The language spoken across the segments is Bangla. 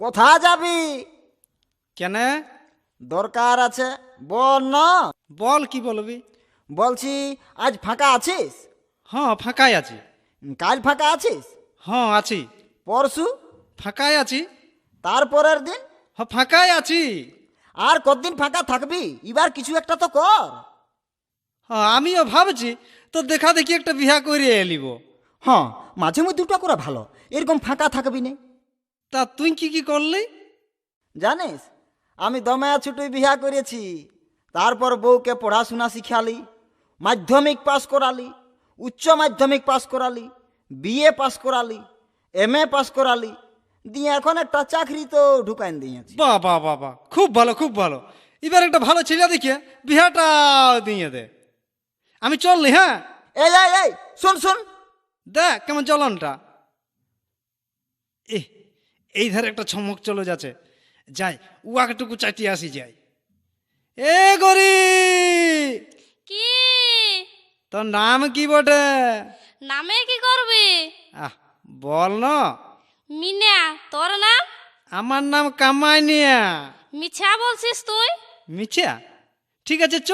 কোথা যাবি? কেন? দরকার আছে, বল না। বল, কি বলবি? বলছি, আজ ফাঁকা আছিস? হ্যাঁ, ফাঁকাই আছি। কাল ফাঁকা আছিস? হ্যাঁ আছি। পরশু? ফাঁকাই আছি। তারপরের দিন? হ্যাঁ ফাঁকাই আছি। আর কতদিন ফাঁকা থাকবি? এবার কিছু একটা তো কর। হ্যাঁ, আমিও ভাবছি তো দেখা দেখি একটা বিয়া করিয়ে এলিব। হ্যাঁ, মাঝে মধ্যে দুটো করে ভালো, এরকম ফাঁকা থাকবি না। তা তুই কি কি করলি? জানিস, আমি দমায়া ছুটুই বিয়া করেছি। তারপর বউকে পড়াশোনা শিখালি, মাধ্যমিক পাস করালি, উচ্চ মাধ্যমিক পাস করালি, বিএ পাস করালি, এমএ পাস করালি, দিয়ে এখন একটা চাকরি তো ঢুকাইন দিয়েছি। বাহ বাহ বাহ বাহ, খুব ভালো খুব ভালো। এবার একটা ভালো ছেলে দেখে বিয়াটা দিয়ে দে। আমি চললি। হ্যাঁ, এই এই এই শোন শোন, দেখ কেমন চলনটা। এই ধারে একটা ছমক চলে যাচ্ছে, যাই উয়াকটুকু চাইতে আসি যাই। এ গরি, কি তোর নাম কি বটে? নামে কি করবি? আহ, বল না। মিনা। তোর নাম? আমার নাম কামাইনিয়া। মিছা বলছিস তুই? মিছা? ঠিক আছে, চ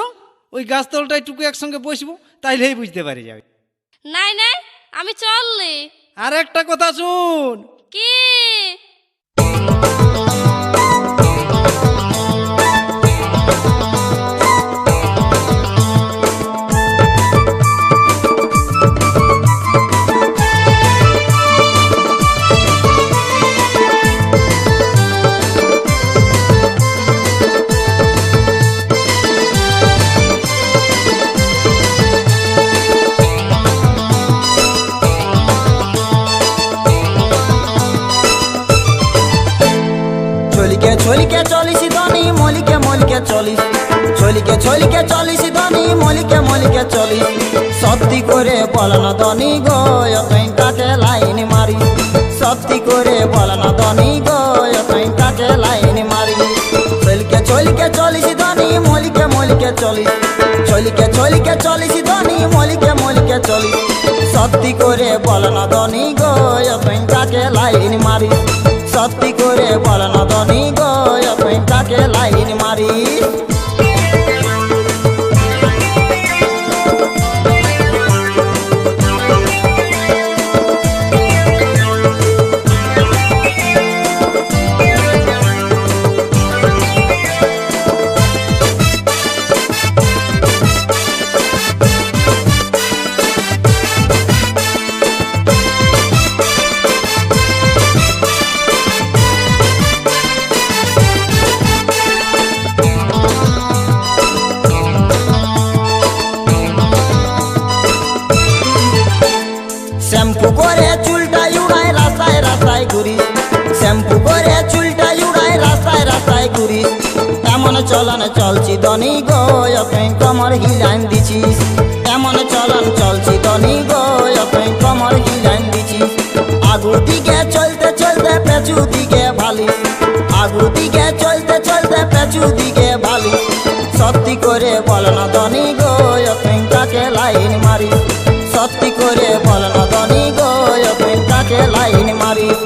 ওই গাছতলটায় টুকু একসঙ্গে বসবো, তাইলেই বুঝতে পারি যাবে। নাই নাই, আমি চললি। আর একটা কথা শুন। কি? ছলিকে ছলিকে চলিস ধনী, মলিকে মলিকে চলিস। ছলিকে ছলিকে চলিস ধনী, মলিকে মলিকে চলিস। সত্যি করে বল না ধনী গো, তুই কাকে লাইন মারি। সত্যি করে বল না ধনী গো, তুই কাকে লাইন মারি। ছলিকে ছলিকে চলিস ধনী, মলিকে মলিকে চলিস। ছলিকে ছলিকে চলিস ধনী, মলিকে মলিকে চলিস। সত্যি করে বল না ধনী গো, তুই কাকে লাইন মারি। সত্যি করে বল না ধনী গো, তুই কাকে লাইন মারি। শ্যাম্পু করে চুলটা উড়াই রাস্তায় রাস্তায় ঘুরিস। শ্যাম্পু করে চুলটা উড়াই রাস্তায় রাস্তায় ঘুরিস। এমন চলন চলছি ধনী গো, তুই কমর হিলাইন দিছিস। এমন চলন চলছি ধনী গো, তুই কমর হিলাইন দিছিস। আগু দিকে চলতে চলতে পেছু দিকে ভালিস। আগু দিকে চলতে চলতে পেছু দিকে ভালিস। সত্যি করে বল না ধনী গো, তুই কাকে লাইন মারিস। সত্যি করে বল না ধনী গো, তুই কাকে লাইন মারিস।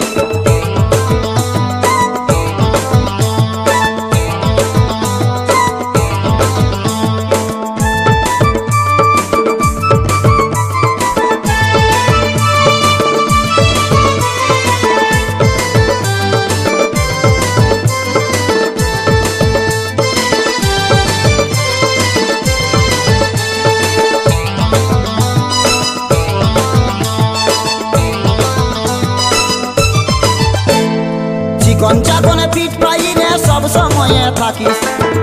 চিকন চাকনে পিঠ পাইনে সব সময়ে থাকিস।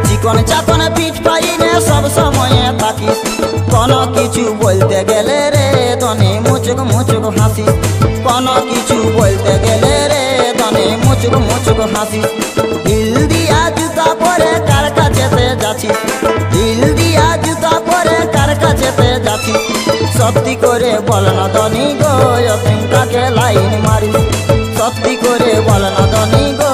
চিকন চাকনে পিঠ পাইনে সব সময়ে থাকিস। কোনো কিছু বলতে গেলে রে ধনী মুচুক মুচুক হাসিস। কোনো কিছু বলতে গেলে রে ধনী মুচুক মুচুক হাসিস। ঢিল দিয়া জুতা পরে কার কাছেতে যাচ্ছিস। ঢিল দিয়া জুতা পরে কার কাছেতে যাচ্ছিস। সত্যি করে বল না ধনী গো, তুই কাকে লাইন মারিস। সত্যি করে বল না ধনী গো,